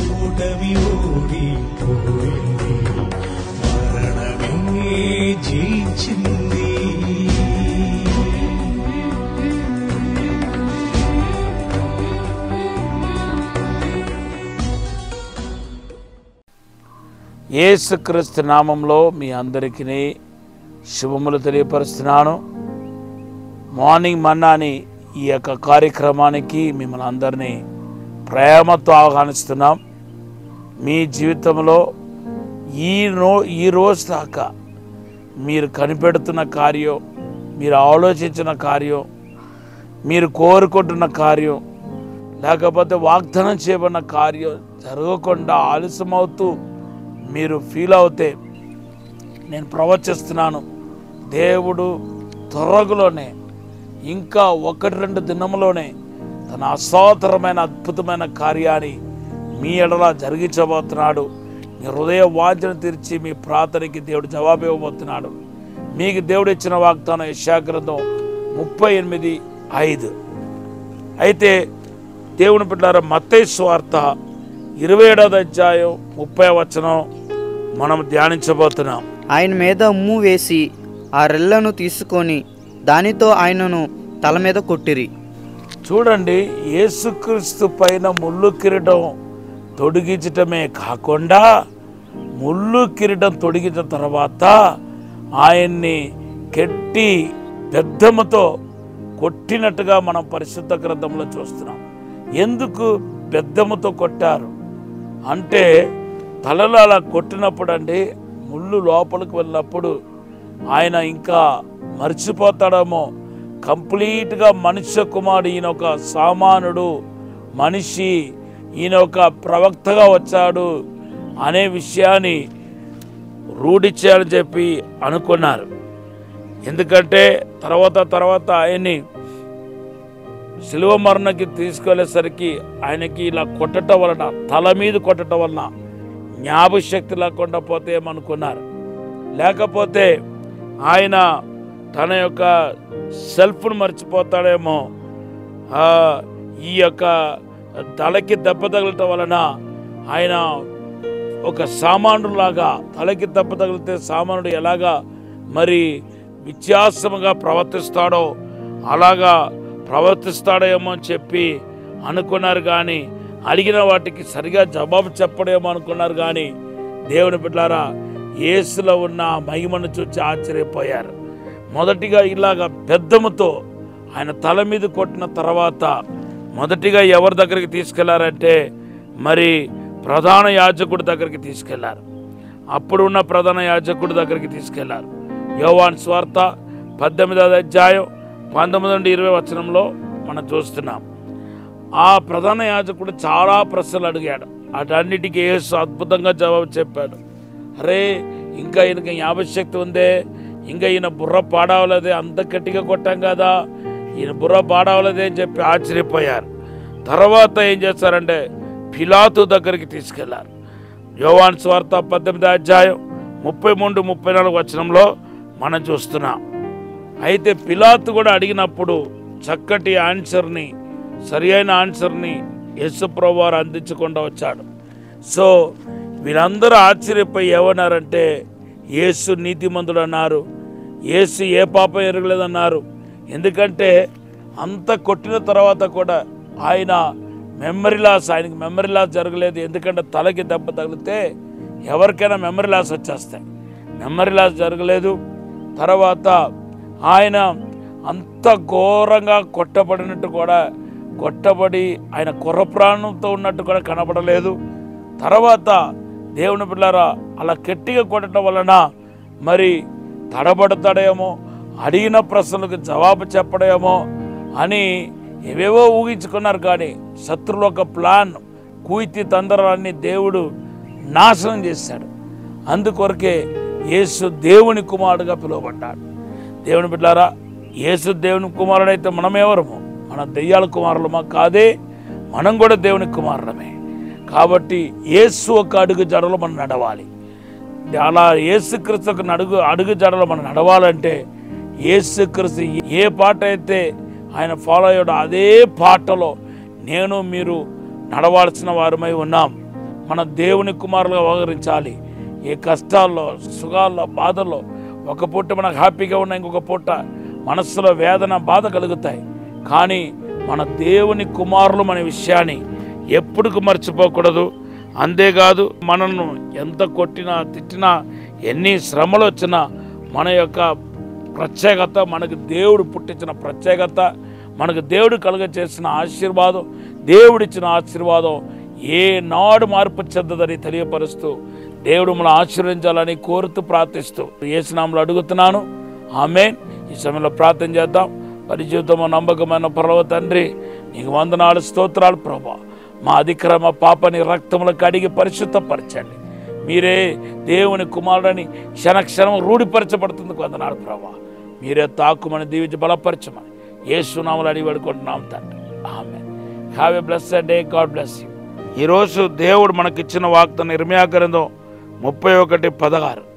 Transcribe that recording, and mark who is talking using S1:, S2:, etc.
S1: ఓటమి ఓడిపోయింది, మరణమే జయించింది.
S2: యేసుక్రీస్తు నామంలో మీ అందరికీ శుభములు తెలియపరుస్తున్నాను. మార్నింగ్ మన్నాని ఈ యొక్క కార్యక్రమానికి మిమ్మల్ని అందరినీ ప్రేమతో ఆహ్వానిస్తున్నాం. మీ జీవితంలో ఈ రోజు దాకా మీరు కనిపెడుతున్న కార్యం, మీరు ఆలోచించిన కార్యం, మీరు కోరుకుంటున్న కార్యం, లేకపోతే వాగ్దానం చేయబడిన కార్యం జరగకుండా ఆలస్యమవుతూ మీరు ఫీల్ అవుతే నేను ప్రవచిస్తున్నాను, దేవుడు త్వరలోనే ఇంకా 1-2 దినములోనే తన అసాధారణమైన అద్భుతమైన కార్యాన్ని మీ ఎడల జరిగించబోతున్నాడు. మీ హృదయ వాంఛను తీర్చి మీ ప్రార్థనకి దేవుడు జవాబు ఇవ్వబోతున్నాడు. మీకు దేవుడు ఇచ్చిన వాగ్దానం యెషయా గ్రంథం 38:5. అయితే దేవుని బిడ్డలారా, మత్తయి సువార్త 27వ అధ్యాయం 30వ వచనం మనం ధ్యానించబోతున్నాం.
S3: ఆయన మీద ఉమ్ము వేసి ఆ రెల్లను తీసుకొని దానితో ఆయనను తల మీద కొట్టిరి.
S2: చూడండి, యేసుక్రీస్తు పైన ముళ్ళు కిరీటం తొడిగించటమే కాకుండా ముళ్ళు కిరీటం తొడిగించిన తర్వాత ఆయన్ని కెట్టి బెద్దముతో కొట్టినట్టుగా మనం పరిశుద్ధ గ్రంథంలో చూస్తున్నాం. ఎందుకు బెద్దముతో కొట్టారు అంటే, తలలో అలా కొట్టినప్పుడు అండి, ముళ్ళు లోపలికి వెళ్ళినప్పుడు ఆయన ఇంకా మర్చిపోతాడేమో, కంప్లీట్గా మనుష్య కుమారుడు, ఈయన ఒక సామానుడు మనిషి, ఈయన ఒక ప్రవక్తగా వచ్చాడు అనే విషయాన్ని రూఢి చేయాలని చెప్పి అనుకున్నారు. ఎందుకంటే తర్వాత ఆయన్ని శిలువ మరణకి తీసుకెళ్లేసరికి ఆయనకి ఇలా కొట్టడం వలన, తల మీద కొట్టడం వలన జ్ఞాపశక్తి లేకుండా పోతేమనుకున్నారు. లేకపోతే ఆయన తన యొక్క సెల్ఫ్ను మర్చిపోతాడేమో. ఈ యొక్క తలకి దెబ్బ తగలటం వలన ఆయన ఒక సామానులాగా, తలకి దెబ్బ తగిలితే సామానుడు ఎలాగా మరి వ్యత్యాసముగా ప్రవర్తిస్తాడో అలాగా ప్రవర్తిస్తాడేమో అని చెప్పి అనుకున్నారు. కానీ అడిగిన వాటికి సరిగా జవాబు చెప్పడేమో అనుకున్నారు. కానీ దేవుని బిడ్డలారా, యేసులో ఉన్న మహిమను చూసి ఆశ్చర్యపోయారు. మొదటిగా ఇలాగ బెద్దముతో ఆయన తల మీద కొట్టిన తర్వాత మొదటిగా ఎవరి దగ్గరికి తీసుకెళ్లారంటే, మరి ప్రధాన యాజకుడి దగ్గరికి తీసుకెళ్లారు. అప్పుడున్న ప్రధాన యాజకుడి దగ్గరికి తీసుకెళ్లారు. యోహాను సువార్త 18వ అధ్యాయం 19-20 వచనంలో మనం చూస్తున్నాం. ఆ ప్రధాన యాజకుడు చాలా ప్రశ్నలు అడిగాడు. అటన్నిటికీ యేసు అద్భుతంగా జవాబు చెప్పాడు. అరే, ఇంకా ఈయనకి జ్ఞాపశక్తి ఉందే, ఇంకా ఈయన బుర్ర పాడవలేదే, అంత గట్టిగా కొట్టాం కదా, ఈయన బుర్ర పాడవలేదే అని చెప్పి ఆశ్చర్యపోయారు. తర్వాత ఏం చేస్తారంటే, పిలాతు దగ్గరికి తీసుకెళ్లారు. యోహాను సువార్త 18వ అధ్యాయం 33-34 వచనంలో మనం చూస్తున్నాం. అయితే పిలాతు కూడా అడిగినప్పుడు చక్కటి ఆన్సర్ని, సరి అయిన ఆన్సర్ని యేసు ప్రభువు వారు అందించకుండా వచ్చాడు. సో వీరందరూ ఆశ్చర్యపోయి ఏమన్నారంటే, యేసు నీతిమంతుడు అన్నారు, యేసు ఏ పాపం ఎరగలేదన్నారు. ఎందుకంటే అంత కొట్టిన తర్వాత కూడా ఆయనకి మెమరీ లాస్ జరగలేదు. ఎందుకంటే తలకి దెబ్బ తగిలితే ఎవరికైనా మెమరీ లాస్ వచ్చేస్తాయి, మెమరీ లాస్ జరగలేదు. తర్వాత ఆయన అంత ఘోరంగా కొట్టబడి ఆయన కుర్ర ప్రాణంతో ఉన్నట్టు కూడా కనపడలేదు. తర్వాత దేవుని పిల్లరా, అలా గట్టిగా కొట్టడం వలన మరి తడబడతాడేమో, అడిగిన ప్రశ్నలకు జవాబు చెప్పడేమో అని ఏవేవో ఊహించుకున్నారు. కానీ శత్రువుల ఒక ప్లాన్, కూయితి తంత్రాన్ని దేవుడు నాశనం చేశాడు. అందుకొరకే యేసు దేవుని కుమారుడుగా పిలువబడ్డాడు. దేవుని బిడ్డారా, యేసు దేవుని కుమారుడైతే మనమెవరము? మన దెయ్యాల కుమారులమా? కాదే, మనం కూడా దేవుని కుమారులమే. కాబట్టి యేసు ఒక అడుగు జడలో మనం నడవాలి. అలా యేసుక్రీస్తు ఒక అడుగు జడలో మనం నడవాలంటే యేసుక్రీస్తు ఏ పాట అయితే ఆయన ఫాలో అయ్యాడో అదే పాటలో నేను మీరు నడవాల్సిన వారమై ఉన్నాం. మన దేవుని కుమారులుగా వ్యవహరించాలి. ఏ కష్టాల్లో, సుఖాల్లో, బాధల్లో ఒక పూట మనకు హ్యాపీగా ఉన్న ఇంకొక పూట మనస్సులో వేదన, బాధ కలుగుతాయి. కానీ మన దేవుని కుమారులు అనే విషయాన్ని ఎప్పుడుకు మర్చిపోకూడదు. అంతేకాదు, మనల్ని ఎంత కొట్టినా, తిట్టినా, ఎన్ని శ్రమలు వచ్చినా మన యొక్క ప్రత్యేకత, మనకు దేవుడు పుట్టించిన ప్రత్యేకత, మనకు దేవుడు కలుగచేసిన ఆశీర్వాదం, దేవుడిచ్చిన ఆశీర్వాదం ఏనాడు మార్పు చెందదని తెలియపరుస్తూ దేవుడు మనల్ని ఆశీర్వదించాలని కోరుతూ ప్రార్థిస్తూ యేసు నామములో అడుగుతున్నాను. ఆమేన్. ఈ సమయంలో ప్రార్థన చేద్దాం. పరిశుద్ధము నమ్మకమైన పరలోక తండ్రి, నీకు వందనాలు, స్తోత్రాలు ప్రభువా. మా అతిక్రమ పాపని రక్తములో కడిగి పరిశుద్ధపరచండి. మీరే దేవుని కుమారుడని క్షణక్షణం రూఢిపరచబడుతుంది వందనాలు ప్రభువా. మీరే తాకుమని దీవించి బలపరచమని యేసు నామములో అడిగి వేడుకుంటున్నాం తండ్రి. Amen. Have a blessed day. God bless you. ఈరోజు దేవుడు మనకిచ్చిన వాగ్దానం ఇర్మీయా గ్రంథం 31:16.